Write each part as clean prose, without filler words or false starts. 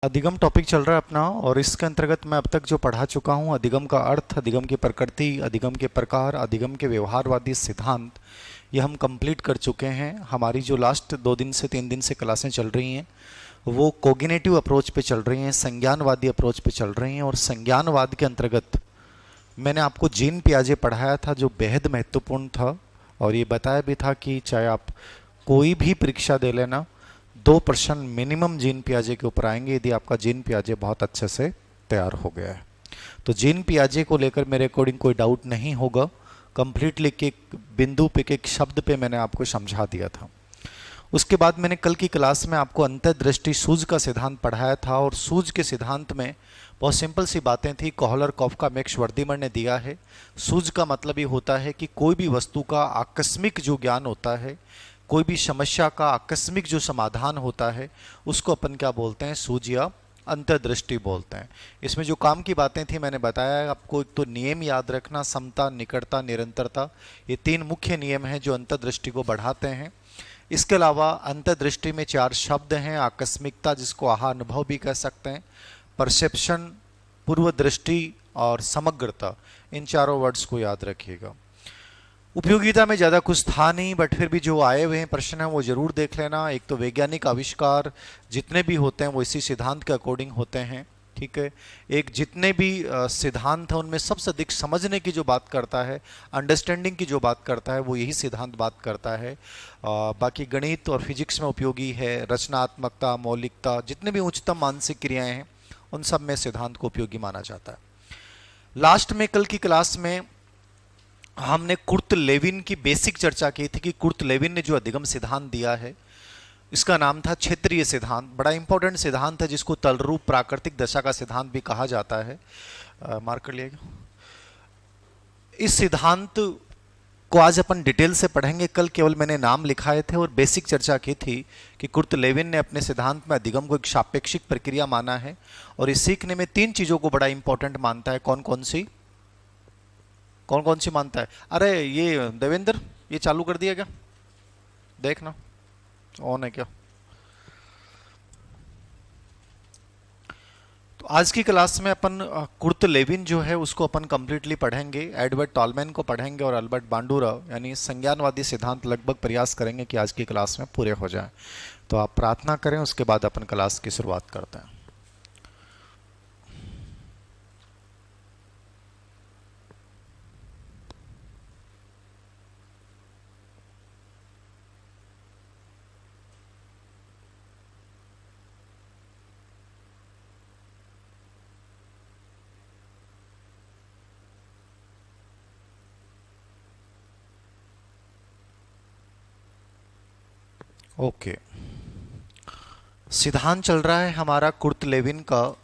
अधिगम टॉपिक चल रहा है अपना और इसके अंतर्गत मैं अब तक जो पढ़ा चुका हूँ अधिगम का अर्थ, अधिगम की प्रकृति, अधिगम के प्रकार, अधिगम के व्यवहारवादी सिद्धांत, ये हम कंप्लीट कर चुके हैं। हमारी जो लास्ट 2 दिन से 3 दिन से क्लासें चल रही हैं वो कोग्निटिव अप्रोच पे चल रही हैं, संज्ञानवादी अप्रोच पे चल रही हैं। और संज्ञानवाद के अंतर्गत मैंने आपको जीन पियाजे पढ़ाया था जो बेहद महत्वपूर्ण था, और ये बताया भी था कि चाहे आप कोई भी परीक्षा दे लेना 2 प्रश्न मिनिमम जीन पियाजे के ऊपर आएंगे यदि आपका जीन पियाजे बहुत अच्छे से तैयार हो गया है। तो जीन पियाजे को लेकर मेरे अकॉर्डिंग कोई डाउट नहीं होगा। कंप्लीटली एक बिंदु पे, एक शब्द पे मैंने आपको समझा दिया था। उसके बाद मैंने कल की क्लास में आपको अंतर्दृष्टि सूझ का सिद्धांत पढ़ाया था, और सूझ के सिद्धांत में बहुत सिंपल सी बातें थी। कोहलर, कॉफका, मैक्स वर्दीमर ने दिया है। सूझ का मतलब ये होता है कि कोई भी वस्तु का आकस्मिक जो ज्ञान होता है, कोई भी समस्या का आकस्मिक जो समाधान होता है, उसको अपन क्या बोलते हैं, सूझ या अंतर्दृष्टि बोलते हैं। इसमें जो काम की बातें थी मैंने बताया आपको। एक तो नियम याद रखना, समता, निकटता, निरंतरता, ये 3 मुख्य नियम हैं जो अंतर्दृष्टि को बढ़ाते हैं। इसके अलावा अंतर्दृष्टि में 4 शब्द हैं। आकस्मिकता, जिसको आहा अनुभव भी कह सकते हैं, परसेप्शन, पूर्व दृष्टि और समग्रता, इन चारों वर्ड्स को याद रखिएगा। उपयोगिता में ज़्यादा कुछ था नहीं, बट फिर भी जो आए हुए हैं प्रश्न हैं वो ज़रूर देख लेना। एक तो वैज्ञानिक आविष्कार जितने भी होते हैं वो इसी सिद्धांत के अकॉर्डिंग होते हैं, ठीक है। एक जितने भी सिद्धांत हैं उनमें सबसे अधिक समझने की जो बात करता है, अंडरस्टैंडिंग की जो बात करता है, वो यही सिद्धांत बात करता है। बाकी गणित और फिजिक्स में उपयोगी है, रचनात्मकता, मौलिकता, जितने भी उच्चतम मानसिक क्रियाएँ हैं उन सब में सिद्धांत को उपयोगी माना जाता है। लास्ट में कल की क्लास में हमने कुर्ट लेविन की बेसिक चर्चा की थी कि कुर्ट लेविन ने जो अधिगम सिद्धांत दिया है इसका नाम था क्षेत्रीय सिद्धांत। बड़ा इंपॉर्टेंट सिद्धांत है जिसको तलरूप प्राकृतिक दशा का सिद्धांत भी कहा जाता है। मार्क कर लिएगा। इस सिद्धांत को आज अपन डिटेल से पढ़ेंगे। कल केवल मैंने नाम लिखाए थे और बेसिक चर्चा की थी कि कुर्ट लेविन ने अपने सिद्धांत में अधिगम को एक सापेक्षिक प्रक्रिया माना है, और इस सीखने में 3 चीज़ों को बड़ा इंपॉर्टेंट मानता है। कौन कौन सी मानता है? अरे ये देवेंद्र, ये चालू कर दिया क्या? देखना ऑन है क्या। तो आज की क्लास में अपन कुर्ट लेविन जो है उसको अपन कंप्लीटली पढ़ेंगे। एडवर्ड टॉलमैन को पढ़ेंगे और अल्बर्ट बांडुरा, यानी संज्ञानवादी सिद्धांत लगभग प्रयास करेंगे कि आज की क्लास में पूरे हो जाए। तो आप प्रार्थना करें, उसके बाद अपन क्लास की शुरुआत करते हैं। ओके, सिद्धांत चल रहा है हमारा कुर्ट लेविन का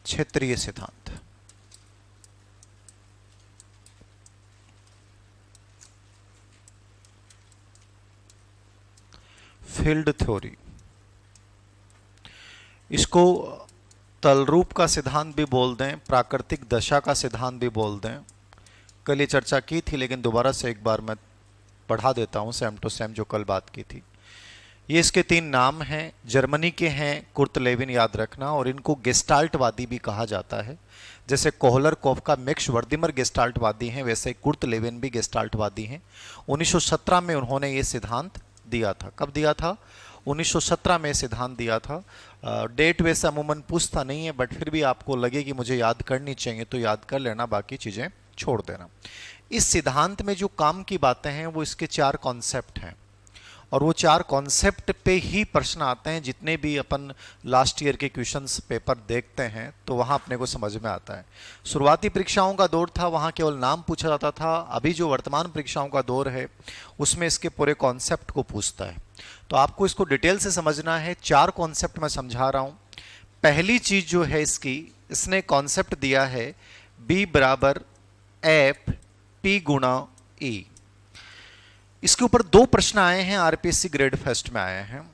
क्षेत्रीय सिद्धांत। फील्ड थ्योरी, इसको तलरूप का सिद्धांत भी बोल दें, प्राकृतिक दशा का सिद्धांत भी बोल दें। कल ये चर्चा की थी लेकिन दोबारा से एक बार मैं पढ़ा देता हूँ सेम टू सेम जो कल बात की थी। ये इसके 3 नाम हैं, जर्मनी के हैं कुर्ट लेविन, याद रखना। और इनको गेस्टाल्टवादी भी कहा जाता है। जैसे कोहलर, कॉफका, मैक्स वर्दीमर गेस्टाल्टवादी हैं, वैसे कुर्ट लेविन भी गेस्टाल्टवादी हैं। 1917 में उन्होंने ये सिद्धांत दिया था। कब दिया था? 1917 में सिद्धांत दिया था। डेट वैसे अमूमन पूछता नहीं है, बट फिर भी आपको लगे कि मुझे याद करनी चाहिए तो याद कर लेना, बाकी चीज़ें छोड़ देना। इस सिद्धांत में जो काम की बातें हैं वो इसके 4 कॉन्सेप्ट हैं, और वो 4 कॉन्सेप्ट पे ही प्रश्न आते हैं। जितने भी अपन लास्ट ईयर के क्वेश्चंस पेपर देखते हैं तो वहाँ अपने को समझ में आता है। शुरुआती परीक्षाओं का दौर था, वहाँ केवल नाम पूछा जाता था। अभी जो वर्तमान परीक्षाओं का दौर है उसमें इसके पूरे कॉन्सेप्ट को पूछता है। तो आपको इसको डिटेल से समझना है। 4 कॉन्सेप्ट मैं समझा रहा हूँ। पहली चीज़ जो है इसकी, इसने कॉन्सेप्ट दिया है B बराबर एफ P गुणा E। इसके ऊपर 2 प्रश्न आए हैं, आरपीएससी ग्रेड फर्स्ट में आए हैं,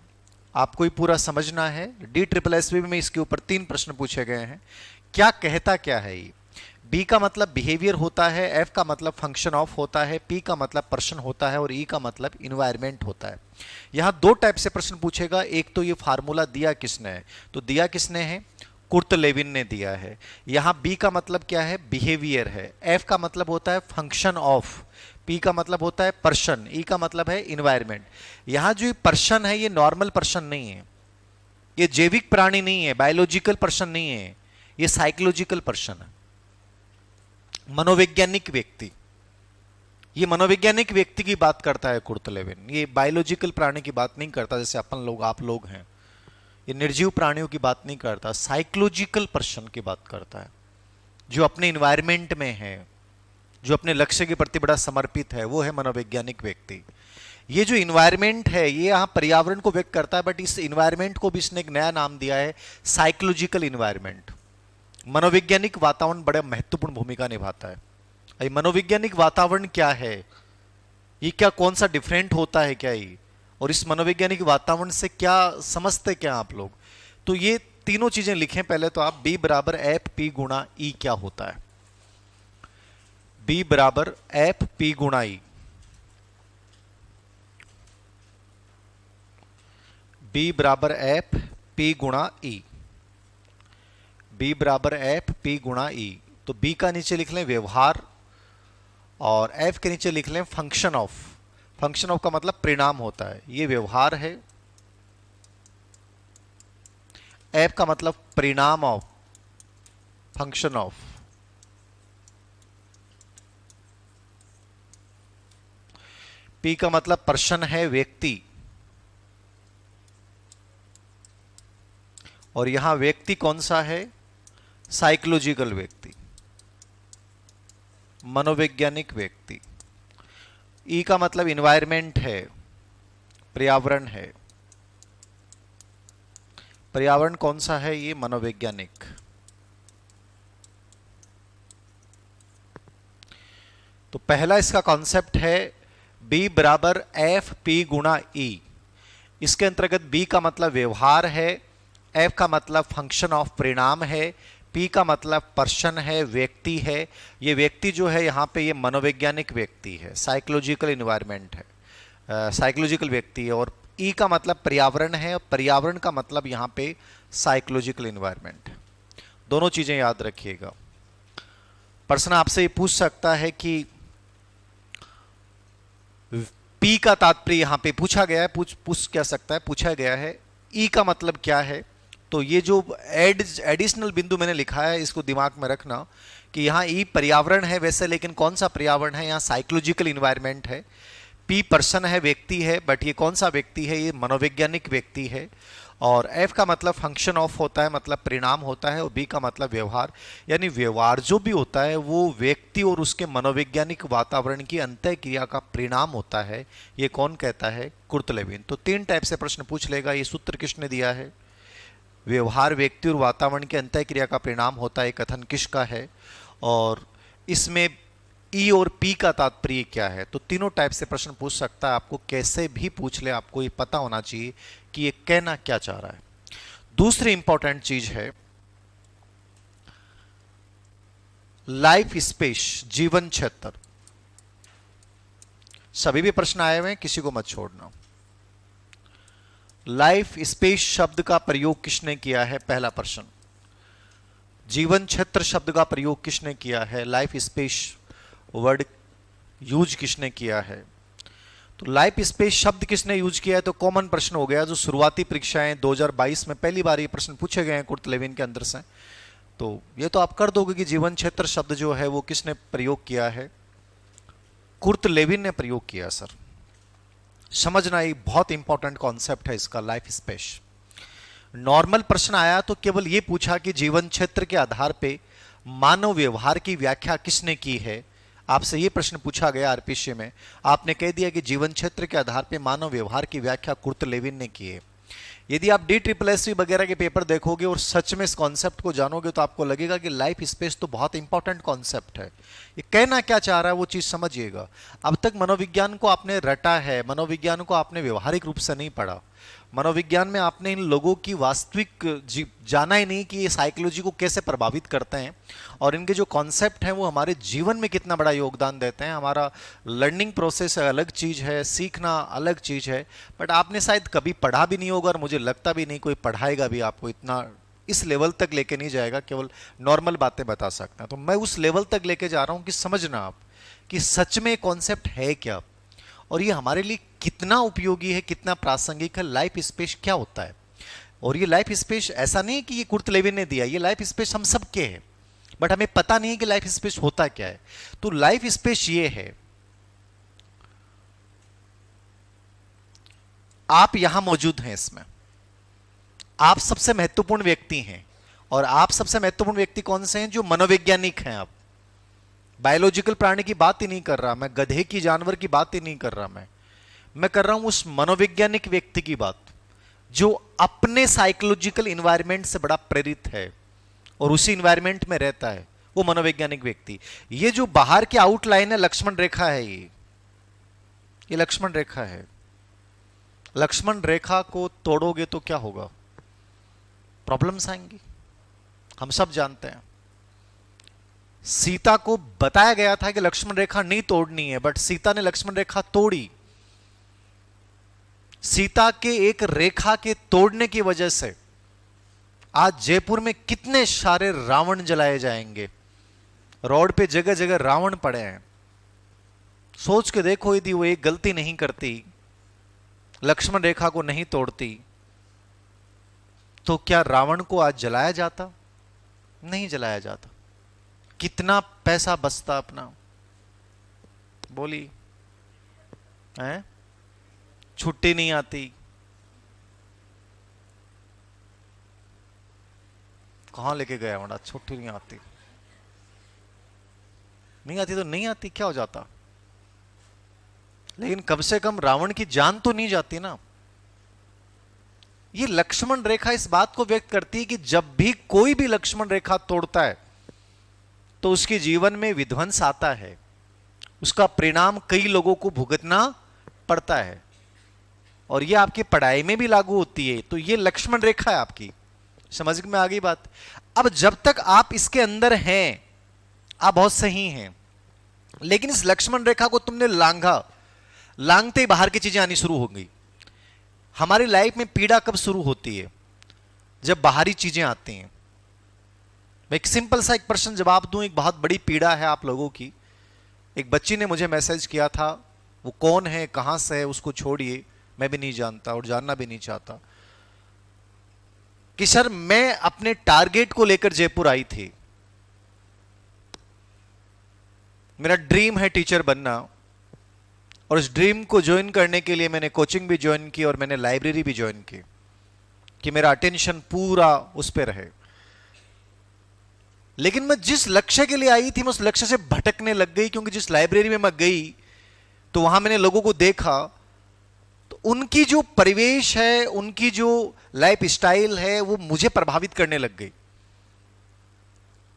आपको ही पूरा समझना है। DSSB में इसके ऊपर 3 प्रश्न पूछे गए हैं। क्या कहता क्या है ये? बी का मतलब बिहेवियर होता है, एफ का मतलब फंक्शन ऑफ होता है, पी का मतलब पर्सन होता है और ई का मतलब इन्वायरमेंट होता है। यहाँ 2 टाइप से प्रश्न पूछेगा। एक तो ये फार्मूला दिया किसने है, तो दिया किसने है? कुर्ट लेविन ने दिया है। यहां बी का मतलब क्या है? बिहेवियर है। एफ का मतलब होता है फंक्शन ऑफ। पी का मतलब होता है पर्सन। ई का मतलब है इन्वायरमेंट। यहां जो पर्सन है ये नॉर्मल पर्सन नहीं है, ये जैविक प्राणी नहीं है, बायोलॉजिकल पर्सन नहीं है, ये साइकोलॉजिकल पर्सन है, मनोवैज्ञानिक व्यक्ति। ये मनोवैज्ञानिक व्यक्ति की बात करता है कुर्ट लेविन, ये बायोलॉजिकल प्राणी की बात नहीं करता जैसे अपन लोग आप लोग हैं। ये निर्जीव प्राणियों की बात नहीं करता, साइकोलॉजिकल पर्सन की बात करता है, जो अपने इन्वायरमेंट में है, जो अपने लक्ष्य के प्रति बड़ा समर्पित है, वो है मनोवैज्ञानिक व्यक्ति। ये जो इन्वायरमेंट है ये यहाँ पर्यावरण को व्यक्त करता है, बट इस इन्वायरमेंट को भी इसने एक नया नाम दिया है, साइकोलॉजिकल इन्वायरमेंट। मनोवैज्ञानिक वातावरण बड़ा महत्वपूर्ण भूमिका निभाता है। ये मनोवैज्ञानिक वातावरण क्या है, ये क्या कौन सा डिफरेंट होता है क्या ये, और इस मनोवैज्ञानिक वातावरण से क्या समझते क्या आप लोग? तो ये तीनों चीजें लिखें पहले तो आप। बी बराबर एफ पी गुणा ई क्या होता है? बी बराबर एफ पी गुणा ई। बी बराबर एफ पी गुणा ई। बी बराबर एफ पी गुणा ई। तो बी का नीचे लिख लें व्यवहार, और एफ के नीचे लिख लें फंक्शन ऑफ। फंक्शन ऑफ का मतलब परिणाम होता है, ये व्यवहार है। एफ का मतलब परिणाम ऑफ, फंक्शन ऑफ। पी का मतलब पर्सन है, व्यक्ति, और यहां व्यक्ति कौन सा है? साइकोलॉजिकल व्यक्ति, मनोवैज्ञानिक व्यक्ति। ई का मतलब इन्वायरमेंट है, पर्यावरण है। पर्यावरण कौन सा है? ये मनोवैज्ञानिक। तो पहला इसका कॉन्सेप्ट है बी बराबर एफ पी गुणा ई। इसके अंतर्गत बी का मतलब व्यवहार है, एफ का मतलब फंक्शन ऑफ परिणाम है, पी का मतलब पर्सन है, व्यक्ति है। ये व्यक्ति जो है यहाँ पे ये मनोवैज्ञानिक व्यक्ति है, साइकोलॉजिकल इन्वायरमेंट है, साइकोलॉजिकल व्यक्ति है। और ई का मतलब पर्यावरण है, और पर्यावरण का मतलब यहाँ पे साइकोलॉजिकल इन्वायरमेंट है। दोनों चीजें याद रखिएगा। प्रश्न आपसे ये पूछ सकता है कि पी का तात्पर्य यहाँ पे पूछा गया है, पूछ क्या सकता है, पूछा गया है ई का मतलब क्या है। तो ये जो एडिशनल बिंदु मैंने लिखा है इसको दिमाग में रखना कि यहाँ ई पर्यावरण है वैसे, लेकिन कौन सा पर्यावरण है? यहाँ साइकोलॉजिकल इन्वायरमेंट है। पी पर्सन है, व्यक्ति है, बट ये कौन सा व्यक्ति है? ये मनोवैज्ञानिक व्यक्ति है। और एफ का मतलब फंक्शन ऑफ होता है, मतलब परिणाम होता है, और बी का मतलब व्यवहार। यानी व्यवहार जो भी होता है वो व्यक्ति और उसके मनोवैज्ञानिक वातावरण की अंतः क्रिया का परिणाम होता है। ये कौन कहता है? Kurt Lewin. तो तीन टाइप से प्रश्न पूछ लेगा। ये सूत्र किसने दिया है? व्यवहार व्यक्ति और वातावरण के अंतः क्रिया का परिणाम होता है, कथन किसका है? और इसमें ई और पी का तात्पर्य क्या है? तो तीनों टाइप से प्रश्न पूछ सकता है। आपको कैसे भी पूछ ले, आपको ये पता होना चाहिए कि ये कहना क्या चाह रहा है। दूसरी इंपॉर्टेंट चीज है लाइफ स्पेस, जीवन क्षेत्र। सभी भी प्रश्न आए हुए हैं, किसी को मत छोड़ना। लाइफ स्पेस शब्द का प्रयोग किसने किया है? पहला प्रश्न। जीवन क्षेत्र शब्द का प्रयोग किसने किया है? लाइफ स्पेस वर्ड यूज किसने किया है? तो लाइफ स्पेस शब्द किसने यूज किया है? तो कॉमन प्रश्न हो गया, जो शुरुआती परीक्षाएं 2022 में पहली बार ये प्रश्न पूछे गए हैं कुर्ट लेविन के अंदर से। तो ये तो आप कर दोगे कि जीवन क्षेत्र शब्द जो है वो किसने प्रयोग किया है? कुर्ट लेविन ने प्रयोग किया। सर समझना, ये बहुत इंपॉर्टेंट कॉन्सेप्ट है इसका, लाइफ स्पेस। नॉर्मल प्रश्न आया तो केवल ये पूछा कि जीवन क्षेत्र के आधार पे मानव व्यवहार की व्याख्या किसने की है। आपसे ये प्रश्न पूछा गया आरपीसी में, आपने कह दिया कि जीवन क्षेत्र के आधार पे मानव व्यवहार की व्याख्या कुर्ट लेविन ने की है। यदि आप DSSS वगैरह के पेपर देखोगे और सच में इस कॉन्सेप्ट को जानोगे तो आपको लगेगा कि लाइफ स्पेस तो बहुत इंपॉर्टेंट कॉन्सेप्ट है। ये कहना क्या चाह रहा है वो चीज समझिएगा। अब तक मनोविज्ञान को आपने रटा है, मनोविज्ञान को आपने व्यवहारिक रूप से नहीं पढ़ा। मनोविज्ञान में आपने इन लोगों की वास्तविक जाना ही नहीं कि ये साइकोलॉजी को कैसे प्रभावित करते हैं, और इनके जो कॉन्सेप्ट हैं वो हमारे जीवन में कितना बड़ा योगदान देते हैं। हमारा लर्निंग प्रोसेस अलग चीज़ है, सीखना अलग चीज़ है, बट आपने शायद कभी पढ़ा भी नहीं होगा, और मुझे लगता भी नहीं कोई पढ़ाएगा भी आपको इतना इस लेवल तक लेके नहीं जाएगा, केवल नॉर्मल बातें बता सकता है। तो मैं उस लेवल तक लेके जा रहा हूं कि समझना आप कि सच में कॉन्सेप्ट है क्या, और ये हमारे लिए कितना उपयोगी है, कितना प्रासंगिक है। लाइफ स्पेस क्या होता है? और ये लाइफ स्पेस ऐसा नहीं कि ये कुर्ट लेविन ने दिया, ये लाइफ स्पेस हम सबके है, बट हमें पता नहीं कि लाइफ स्पेस होता क्या है। तो लाइफ स्पेस ये है, आप यहां मौजूद हैं, इसमें आप सबसे महत्वपूर्ण व्यक्ति हैं। और आप सबसे महत्वपूर्ण व्यक्ति कौन से हैं? जो मनोवैज्ञानिक हैं। आप बायोलॉजिकल प्राणी की बात ही नहीं कर रहा मैं, गधे की जानवर की बात ही नहीं कर रहा मैं कर रहा हूं उस मनोवैज्ञानिक व्यक्ति की बात जो अपने साइकोलॉजिकल इन्वायरमेंट से बड़ा प्रेरित है और उसी इन्वायरमेंट में रहता है, वो मनोवैज्ञानिक व्यक्ति। ये जो बाहर की आउटलाइन है, लक्ष्मण रेखा है, ये लक्ष्मण रेखा है। लक्ष्मण रेखा को तोड़ोगे तो क्या होगा? प्रॉब्लम्स आएंगी, हम सब जानते हैं। सीता को बताया गया था कि लक्ष्मण रेखा नहीं तोड़नी है, बट सीता ने लक्ष्मण रेखा तोड़ी। सीता के एक रेखा के तोड़ने की वजह से आज जयपुर में कितने सारे रावण जलाए जाएंगे। रोड पे जगह जगह रावण पड़े हैं। सोच के देखो, यदि वो एक गलती नहीं करती, लक्ष्मण रेखा को नहीं तोड़ती, तो क्या रावण को आज जलाया जाता? नहीं जलाया जाता। कितना पैसा बचता अपना, बोली है? छुट्टी नहीं आती, कहां लेके गया बड़ा? छुट्टी नहीं आती, नहीं आती तो नहीं आती, क्या हो जाता? लेकिन कम से कम रावण की जान तो नहीं जाती ना। ये लक्ष्मण रेखा इस बात को व्यक्त करती है कि जब भी कोई भी लक्ष्मण रेखा तोड़ता है तो उसके जीवन में विध्वंस आता है, उसका परिणाम कई लोगों को भुगतना पड़ता है। और ये आपकी पढ़ाई में भी लागू होती है। तो ये लक्ष्मण रेखा है आपकी, समझ में आ गई बात? अब जब तक आप इसके अंदर हैं, आप बहुत सही हैं, लेकिन इस लक्ष्मण रेखा को तुमने लांघा, लांघते ही बाहर की चीजें आनी शुरू हो गई। हमारी लाइफ में पीड़ा कब शुरू होती है? जब बाहरी चीजें आती हैं। मैं एक सिंपल सा एक प्रश्न जवाब दूं। एक बहुत बड़ी पीड़ा है आप लोगों की। एक बच्ची ने मुझे मैसेज किया था, वो कौन है, कहां से है, उसको छोड़िए, मैं भी नहीं जानता और जानना भी नहीं चाहता, कि सर मैं अपने टारगेट को लेकर जयपुर आई थी। मेरा ड्रीम है टीचर बनना, और इस ड्रीम को ज्वाइन करने के लिए मैंने कोचिंग भी ज्वाइन की और मैंने लाइब्रेरी भी ज्वाइन की कि मेरा अटेंशन पूरा उस पर रहे। लेकिन मैं जिस लक्ष्य के लिए आई थी, मैं उस लक्ष्य से भटकने लग गई, क्योंकि जिस लाइब्रेरी में मैं गई तो वहां मैंने लोगों को देखा, तो उनकी जो परिवेश है, उनकी जो लाइफ स्टाइल है, वो मुझे प्रभावित करने लग गई।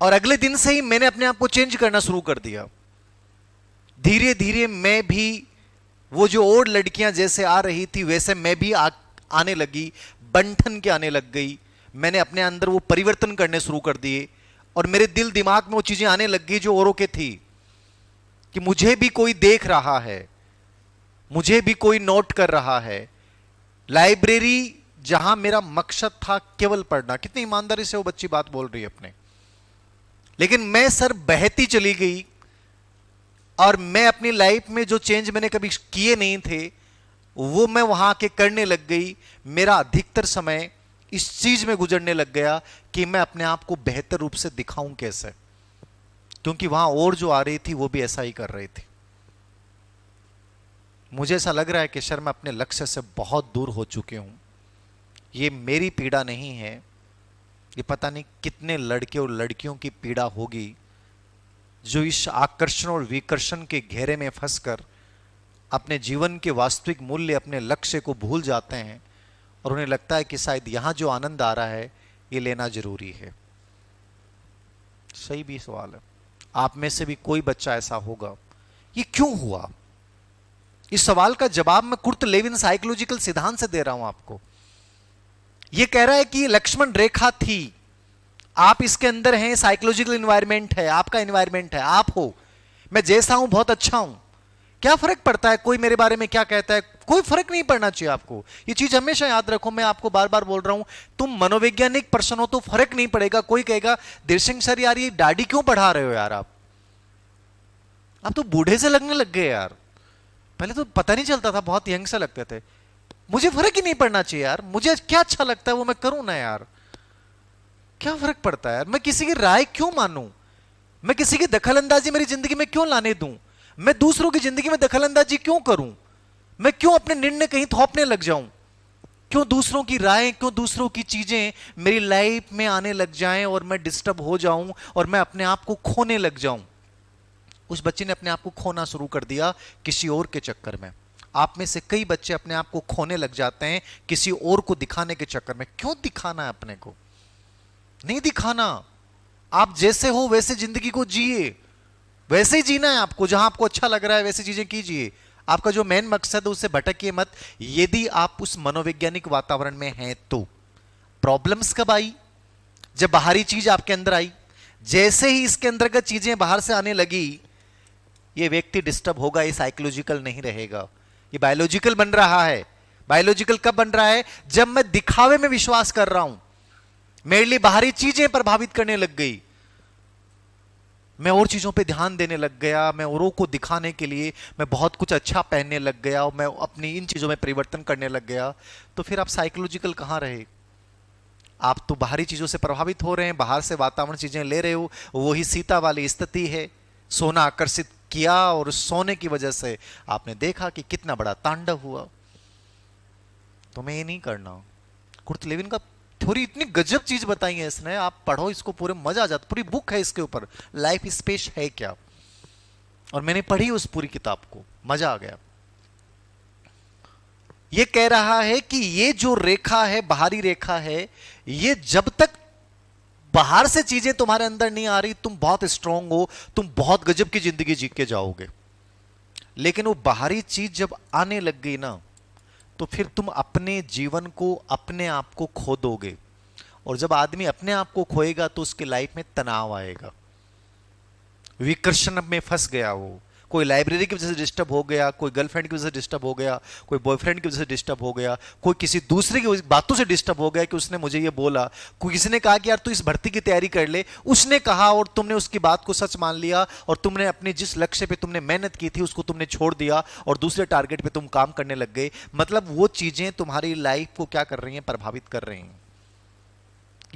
और अगले दिन से ही मैंने अपने आप को चेंज करना शुरू कर दिया। धीरे धीरे मैं भी वो जो और लड़कियां जैसे आ रही थी वैसे मैं भी आने लगी, बंठन के आने लग गई। मैंने अपने अंदर वो परिवर्तन करने शुरू कर दिए और मेरे दिल दिमाग में वो चीजें आने लग गई जो औरों के थी, कि मुझे भी कोई देख रहा है, मुझे भी कोई नोट कर रहा है। लाइब्रेरी जहां मेरा मकसद था केवल पढ़ना, कितनी ईमानदारी से वो बच्ची बात बोल रही है अपने, लेकिन मैं सर बहती चली गई और मैं अपनी लाइफ में जो चेंज मैंने कभी किए नहीं थे वो मैं वहां आके करने लग गई। मेरा अधिकतर समय इस चीज में गुजरने लग गया कि मैं अपने आप को बेहतर रूप से दिखाऊं कैसे, क्योंकि वहां और जो आ रही थी वो भी ऐसा ही कर रही थी। मुझे ऐसा लग रहा है कि सर मैं अपने लक्ष्य से बहुत दूर हो चुके हूं। ये मेरी पीड़ा नहीं है, ये पता नहीं कितने लड़के और लड़कियों की पीड़ा होगी जो इस आकर्षण और विकर्षण के घेरे में फंसकर अपने जीवन के वास्तविक मूल्य, अपने लक्ष्य को भूल जाते हैं और उन्हें लगता है कि शायद यहां जो आनंद आ रहा है ये लेना जरूरी है। सही भी सवाल है। आप में से भी कोई बच्चा ऐसा होगा। ये क्यों हुआ? इस सवाल का जवाब मैं कुर्ट लेविन साइकोलॉजिकल सिद्धांत से दे रहा हूं आपको। यह कह रहा है कि लक्ष्मण रेखा थी, आप इसके अंदर हैं, साइकोलॉजिकल एनवायरनमेंट है, आपका एनवायरनमेंट है, आप हो। मैं जैसा हूं बहुत अच्छा हूं, क्या फर्क पड़ता है कोई मेरे बारे में क्या कहता है? कोई फर्क नहीं पड़ना चाहिए आपको। ये चीज हमेशा याद रखो, मैं आपको बार बार बोल रहा हूं, तुम मनोवैज्ञानिक पर्सन हो तो फर्क नहीं पड़ेगा। कोई कहेगा दिलसिंह सर यार ये दाढ़ी क्यों बढ़ा रहे हो यार, आप तो बूढ़े से लगने लग गए यार। पहले तो पता नहीं चलता था, बहुत यंग से लगते थे। मुझे फर्क ही नहीं पड़ना चाहिए यार, मुझे क्या अच्छा लगता है वो मैं करूं ना यार, क्या फर्क पड़ता है यार? मैं किसी की राय क्यों मानूं? मैं किसी की दखलंदाजी मेरी जिंदगी में क्यों लाने दूं? मैं दूसरों की जिंदगी में दखलंदाजी क्यों करूं? मैं क्यों अपने निर्णय कहीं थोपने लग जाऊं? क्यों दूसरों की राय, क्यों दूसरों की चीजें मेरी लाइफ में आने लग जाएं और मैं डिस्टर्ब हो जाऊं और मैं अपने आप को खोने लग जाऊं? उस बच्चे ने अपने आप को खोना शुरू कर दिया किसी और के चक्कर में। आप में से कई बच्चे अपने आप को खोने लग जाते हैं किसी और को दिखाने के चक्कर में। क्यों दिखाना है अपने को? नहीं दिखाना। आप जैसे हो वैसे जिंदगी को जिए, वैसे ही जीना है आपको। जहां आपको अच्छा लग रहा है वैसी चीजें कीजिए। आपका जो मेन मकसद है उससे भटकिए मत। यदि आप उस मनोवैज्ञानिक वातावरण में हैं तो प्रॉब्लम्स कब आई? जब बाहरी चीज आपके अंदर आई। जैसे ही इसके अंतर्गत चीजें बाहर से आने लगी, ये व्यक्ति डिस्टर्ब होगा, ये साइकोलॉजिकल नहीं रहेगा, ये बायोलॉजिकल बन रहा है। बायोलॉजिकल कब बन रहा है? जब मैं दिखावे में विश्वास कर रहा हूं, मेरे लिए बाहरी चीजें प्रभावित करने लग गई, मैं और चीजों पे ध्यान देने लग गया, मैं औरों को दिखाने के लिए मैं बहुत कुछ अच्छा पहनने लग गया और मैं अपनी इन चीजों में परिवर्तन करने लग गया। तो फिर आप साइकोलॉजिकल कहां रहे? आप तो बाहरी चीजों से प्रभावित हो रहे हैं, बाहर से वातावरण चीजें ले रहे हो। वही सीता वाली स्थिति है। सोना आकर्षित किया और सोने की वजह से आपने देखा कि कितना बड़ा तांडव हुआ। तुम्हें ये नहीं करना। कुर्ट लेविन का थोड़ी इतनी गजब चीज बताई है इसने, आप पढ़ो इसको, पूरे मजा आ जाता। पूरी बुक है इसके ऊपर, लाइफ स्पेस है क्या। और मैंने पढ़ी उस पूरी किताब को, मजा आ गया। ये कह रहा है कि ये जो रेखा है, बाहरी रेखा है, ये जब तक बाहर से चीजें तुम्हारे अंदर नहीं आ रही, तुम बहुत स्ट्रांग हो, तुम बहुत गजब की जिंदगी जी के जाओगे। लेकिन वो बाहरी चीज जब आने लग गई ना, तो फिर तुम अपने जीवन को, अपने आप को खो दोगे। और जब आदमी अपने आप को खोएगा तो उसकी लाइफ में तनाव आएगा, विकर्षण में फंस गया। वो कोई लाइब्रेरी की वजह से डिस्टर्ब हो गया, कोई गर्लफ्रेंड की वजह से डिस्टर्ब हो गया, कोई बॉयफ्रेंड की वजह से डिस्टर्ब हो गया, कोई किसी दूसरे की बातों से डिस्टर्ब हो गया कि उसने मुझे ये बोला, कोई किसी ने कहा कि यार तू इस भर्ती की तैयारी कर ले, उसने कहा और तुमने उसकी बात को सच मान लिया और तुमने अपने जिस लक्ष्य पे तुमने मेहनत की थी उसको तुमने छोड़ दिया और दूसरे टारगेट पे तुम काम करने लग गए। मतलब वो चीजें तुम्हारी लाइफ को क्या कर रही हैं? प्रभावित कर रही हैं।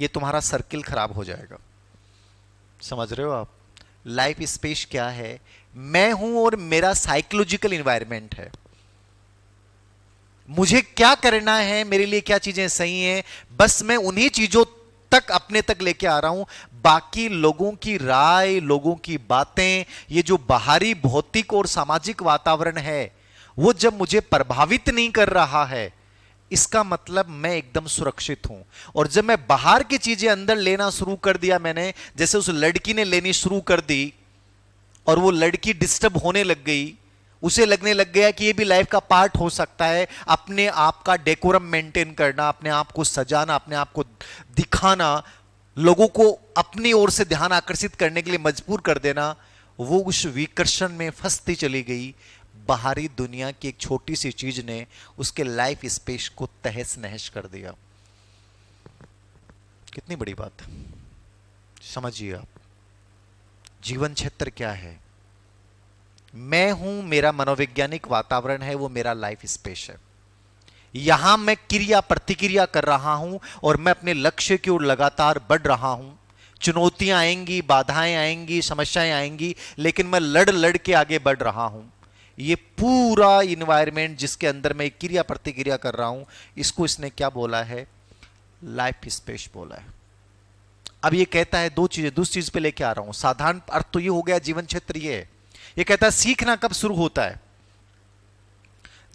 ये तुम्हारा सर्किल खराब हो जाएगा। समझ रहे हो आप? लाइफ स्पेस क्या है? मैं हूं और मेरा साइकोलॉजिकल एनवायरनमेंट है। मुझे क्या करना है, मेरे लिए क्या चीजें सही हैं, बस मैं उन्हीं चीजों तक अपने तक लेके आ रहा हूं। बाकी लोगों की राय, लोगों की बातें, ये जो बाहरी भौतिक और सामाजिक वातावरण है, वो जब मुझे प्रभावित नहीं कर रहा है, इसका मतलब मैं एकदम सुरक्षित हूं। और जब मैं बाहर की चीजें अंदर लेना शुरू कर दिया, मैंने जैसे उस लड़की ने लेनी शुरू कर दी और वो लड़की डिस्टर्ब होने लग गई, उसे लगने लग गया कि ये भी लाइफ का पार्ट हो सकता है। अपने आप का डेकोरम मेंटेन करना, अपने आप को सजाना, अपने आप को दिखाना, लोगों को अपनी ओर से ध्यान आकर्षित करने के लिए मजबूर कर देना, वो उस विकर्षण में फंसती चली गई। बाहरी दुनिया की एक छोटी सी चीज ने उसके लाइफ स्पेस को तहस नहस कर दिया। कितनी बड़ी बात है, समझिए आप। जीवन क्षेत्र क्या है? मैं हूं, मेरा मनोवैज्ञानिक वातावरण है, वो मेरा लाइफ स्पेस है। यहां मैं क्रिया प्रतिक्रिया कर रहा हूं और मैं अपने लक्ष्य की ओर लगातार बढ़ रहा हूं। चुनौतियां आएंगी, बाधाएं आएंगी, समस्याएं आएंगी, लेकिन मैं लड़ लड़ के आगे बढ़ रहा हूं। ये पूरा इन्वायरमेंट जिसके अंदर मैं क्रिया प्रतिक्रिया कर रहा हूं, इसको इसने क्या बोला है? लाइफ स्पेस बोला है। अब ये कहता है दो चीजें, दूसरी चीज पे लेके आ रहा हूं। साधारण अर्थ तो ये हो गया, जीवन क्षेत्र ये है। ये कहता है सीखना कब शुरू होता है?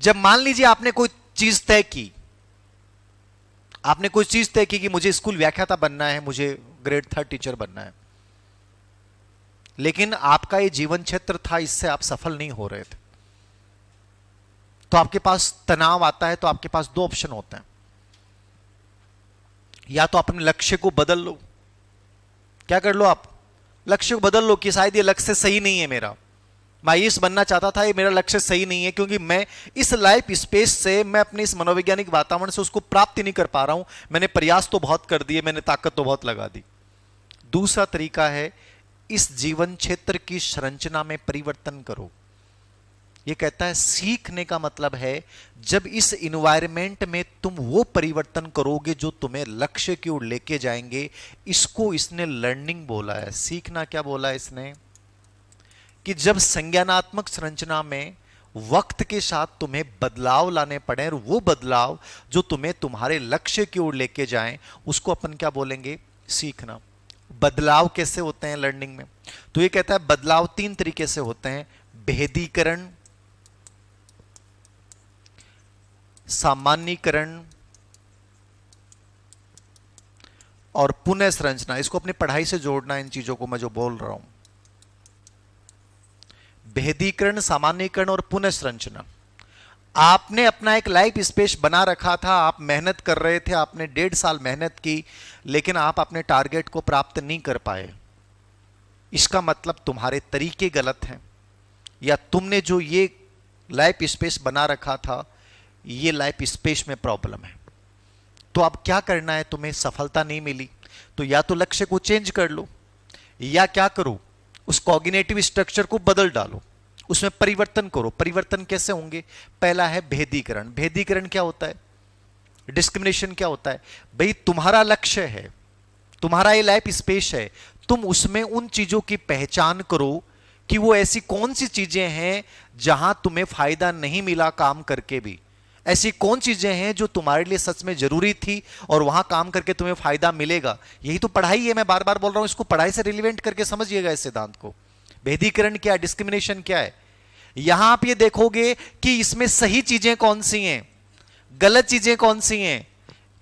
जब मान लीजिए आपने कोई चीज तय की, आपने कोई चीज तय की कि मुझे स्कूल व्याख्याता बनना है, मुझे ग्रेड 3 टीचर बनना है, लेकिन आपका ये जीवन क्षेत्र था, इससे आप सफल नहीं हो रहे थे, तो आपके पास तनाव आता है। तो आपके पास दो ऑप्शन होते हैं, या तो अपने लक्ष्य को बदल लो। क्या कर लो आप? लक्ष्य को बदल लो कि शायद ये लक्ष्य सही नहीं है मेरा, मैं आईएएस बनना चाहता था, ये मेरा लक्ष्य सही नहीं है क्योंकि मैं इस लाइफ स्पेस से, मैं अपने इस मनोवैज्ञानिक वातावरण से उसको प्राप्त ही नहीं कर पा रहा हूं। मैंने प्रयास तो बहुत कर दिए, मैंने ताकत तो बहुत लगा दी। दूसरा तरीका है, इस जीवन क्षेत्र की संरचना में परिवर्तन करो। ये कहता है सीखने का मतलब है जब इस इन्वायरमेंट में तुम वो परिवर्तन करोगे जो तुम्हें लक्ष्य की ओर लेके जाएंगे। इसको इसने लर्निंग बोला है। सीखना क्या बोला है इसने, कि जब संज्ञानात्मक संरचना में वक्त के साथ तुम्हें बदलाव लाने पड़े और वो बदलाव जो तुम्हें तुम्हारे लक्ष्य की ओर लेके जाएं, उसको अपन क्या बोलेंगे, सीखना। बदलाव कैसे होते हैं लर्निंग में, तो ये कहता है बदलाव 3 तरीके से होते हैं, भेदीकरण, सामान्यीकरण और पुनः संरचना। इसको अपनी पढ़ाई से जोड़ना, इन चीजों को मैं जो बोल रहा हूं। भेदीकरण, सामान्यीकरण और पुनः संरचना। आपने अपना एक लाइफ स्पेस बना रखा था, आप मेहनत कर रहे थे, आपने 1.5 साल मेहनत की, लेकिन आप अपने टारगेट को प्राप्त नहीं कर पाए। इसका मतलब तुम्हारे तरीके गलत हैं, या तुमने जो ये लाइफ स्पेस बना रखा था, ये लाइफ स्पेस में प्रॉब्लम है। तो अब क्या करना है, तुम्हें सफलता नहीं मिली तो या तो लक्ष्य को चेंज कर लो, या क्या करो, उस कॉग्निटिव स्ट्रक्चर को बदल डालो, उसमें परिवर्तन करो। परिवर्तन कैसे होंगे, पहला है भेदीकरण। भेदीकरण क्या होता है, डिस्क्रिमिनेशन क्या होता है। भाई तुम्हारा लक्ष्य है, तुम्हारा ये लाइफ स्पेस है, तुम उसमें उन चीजों की पहचान करो कि वो ऐसी कौन सी चीजें हैं जहां तुम्हें फायदा नहीं मिला काम करके भी, ऐसी कौन चीजें हैं जो तुम्हारे लिए सच में जरूरी थी और वहां काम करके तुम्हें फायदा मिलेगा। यही तो पढ़ाई है, मैं बार बार बोल रहा हूं, इसको पढ़ाई से रिलेवेंट करके समझिएगा इस सिद्धांत को। भेदीकरण क्या, डिस्क्रिमिनेशन क्या है। यहां आप ये देखोगे कि इसमें सही चीजें कौन सी हैं, गलत चीजें कौन सी हैं,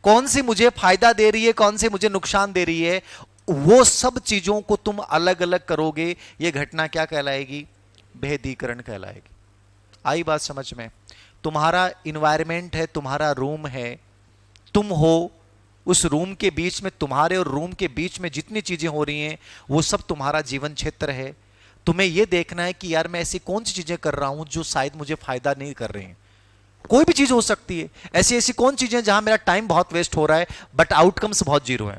कौन सी मुझे फायदा दे रही है, कौन सी मुझे नुकसान दे रही है, वो सब चीजों को तुम अलग अलग करोगे। ये घटना क्या कहलाएगी, भेदीकरण कहलाएगी। आई बात समझ में। तुम्हारा इन्वायरमेंट है, तुम्हारा रूम है, तुम हो, उस रूम के बीच में, तुम्हारे और रूम के बीच में जितनी चीजें हो रही हैं वो सब तुम्हारा जीवन क्षेत्र है। तुम्हें यह देखना है कि यार मैं ऐसी कौन सी चीजें कर रहा हूं जो शायद मुझे फायदा नहीं कर रही हैं। कोई भी चीज हो सकती है, ऐसी ऐसी कौन चीजें जहां मेरा टाइम बहुत वेस्ट हो रहा है बट आउटकम्स बहुत जीरो है।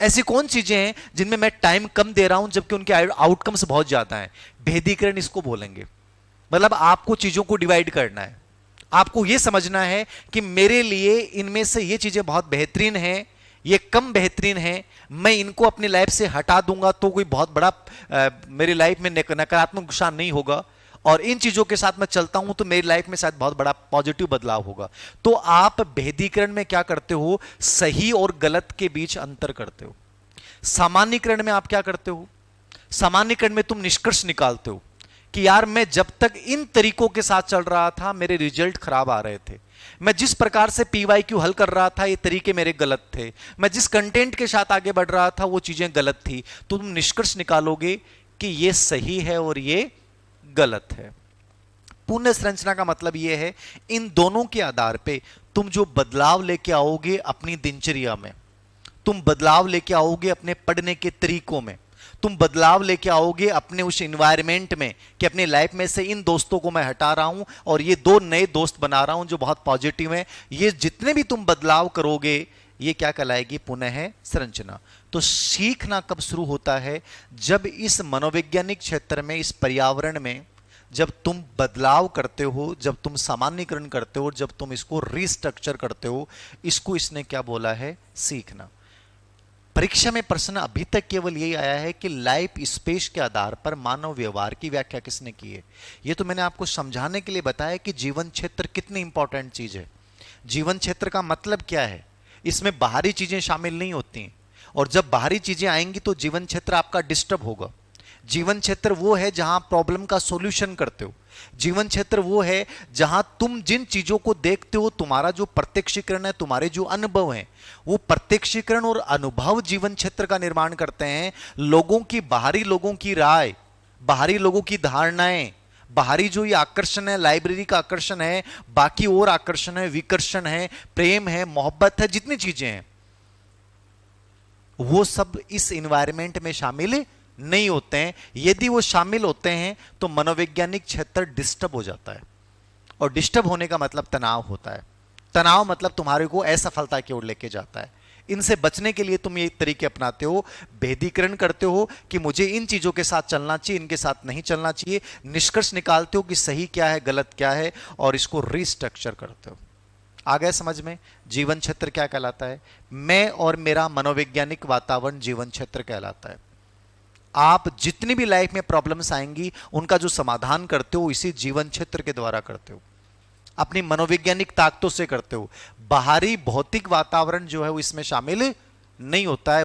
ऐसी कौन चीजें हैं जिनमें मैं टाइम कम दे रहा हूं जबकि उनके आउटकम्स बहुत ज्यादा हैं। भेदीकरण इसको बोलेंगे। मतलब आपको चीजों को डिवाइड करना है, आपको यह समझना है कि मेरे लिए इनमें से ये चीजें बहुत बेहतरीन हैं, ये कम बेहतरीन हैं, मैं इनको अपनी लाइफ से हटा दूंगा तो कोई बहुत बड़ा मेरी लाइफ में नकारात्मक नुकसान नहीं होगा, और इन चीजों के साथ मैं चलता हूं तो मेरी लाइफ में शायद बहुत बड़ा पॉजिटिव बदलाव होगा। तो आप भेदीकरण में क्या करते हो, सही और गलत के बीच अंतर करते हो। सामान्यीकरण में आप क्या करते हो, सामान्यीकरण में तुम निष्कर्ष निकालते हो कि यार मैं जब तक इन तरीकों के साथ चल रहा था मेरे रिजल्ट खराब आ रहे थे, मैं जिस प्रकार से पीवाईक्यू हल कर रहा था ये तरीके मेरे गलत थे, मैं जिस कंटेंट के साथ आगे बढ़ रहा था वो चीजें गलत थी। तो तुम निष्कर्ष निकालोगे कि ये सही है और ये गलत है। पुनः संरचना का मतलब यह है इन दोनों के आधार पे तुम जो बदलाव लेके आओगे अपनी दिनचर्या में, तुम बदलाव लेके आओगे अपने पढ़ने के तरीकों में, तुम बदलाव लेके आओगे अपने उस एनवायरनमेंट में कि अपनी लाइफ में से इन दोस्तों को मैं हटा रहा हूं और ये 2 नए दोस्त बना रहा हूं जो बहुत पॉजिटिव हैं। ये जितने भी तुम बदलाव करोगे ये क्या कहलाएगी, पुनः संरचना। तो सीखना कब शुरू होता है, जब इस मनोवैज्ञानिक क्षेत्र में, इस पर्यावरण में जब तुम बदलाव करते हो, जब तुम सामान्यीकरण करते हो, जब तुम इसको रिस्ट्रक्चर करते हो। इसको इसने क्या बोला है, सीखना। परीक्षा में प्रश्न अभी तक केवल यही आया है कि लाइफ स्पेस के आधार पर मानव व्यवहार की व्याख्या किसने की है। यह तो मैंने आपको समझाने के लिए बताया कि जीवन क्षेत्र कितनी इंपॉर्टेंट चीज है। जीवन क्षेत्र का मतलब क्या है, इसमें बाहरी चीजें शामिल नहीं होती हैं, और जब बाहरी चीजें आएंगी तो जीवन क्षेत्र आपका डिस्टर्ब होगा। जीवन क्षेत्र वो है जहां प्रॉब्लम का सॉल्यूशन करते हो। जीवन क्षेत्र वो है जहां तुम जिन चीजों को देखते हो, तुम्हारा जो प्रत्यक्षीकरण है, तुम्हारे जो अनुभव हैं, वो प्रत्यक्षीकरण और अनुभव जीवन क्षेत्र का निर्माण करते हैं। लोगों की, बाहरी लोगों की राय, बाहरी लोगों की धारणाएं, बाहरी जो ये आकर्षण है, लाइब्रेरी का आकर्षण है, बाकी और आकर्षण है, विकर्षण है, प्रेम है, मोहब्बत है, जितनी चीजें हैं वो सब इस एनवायरनमेंट में शामिल नहीं होते हैं। यदि वो शामिल होते हैं तो मनोवैज्ञानिक क्षेत्र डिस्टर्ब हो जाता है, और डिस्टर्ब होने का मतलब तनाव होता है। तनाव मतलब तुम्हारे को असफलता की ओर लेके जाता है। इनसे बचने के लिए तुम ये तरीके अपनाते हो, भेदीकरण करते हो कि मुझे इन चीजों के साथ चलना चाहिए, इनके साथ नहीं चलना चाहिए, निष्कर्ष निकालते हो कि सही क्या है गलत क्या है, और इसको रिस्ट्रक्चर करते हो। आ गया समझ में? जीवन क्षेत्र क्या कहलाता है? मैं और मेरा मनोवैज्ञानिक वातावरण जीवन क्षेत्र कहलाता है। आप जितनी भी लाइफ में प्रॉब्लम्स आएंगी उनका जो समाधान करते हो इसी जीवन क्षेत्र के द्वारा करते हो, अपनी मनोवैज्ञानिक ताकतों से करते हो। बाहरी भौतिक वातावरण जो है वो इसमें शामिल नहीं होता है।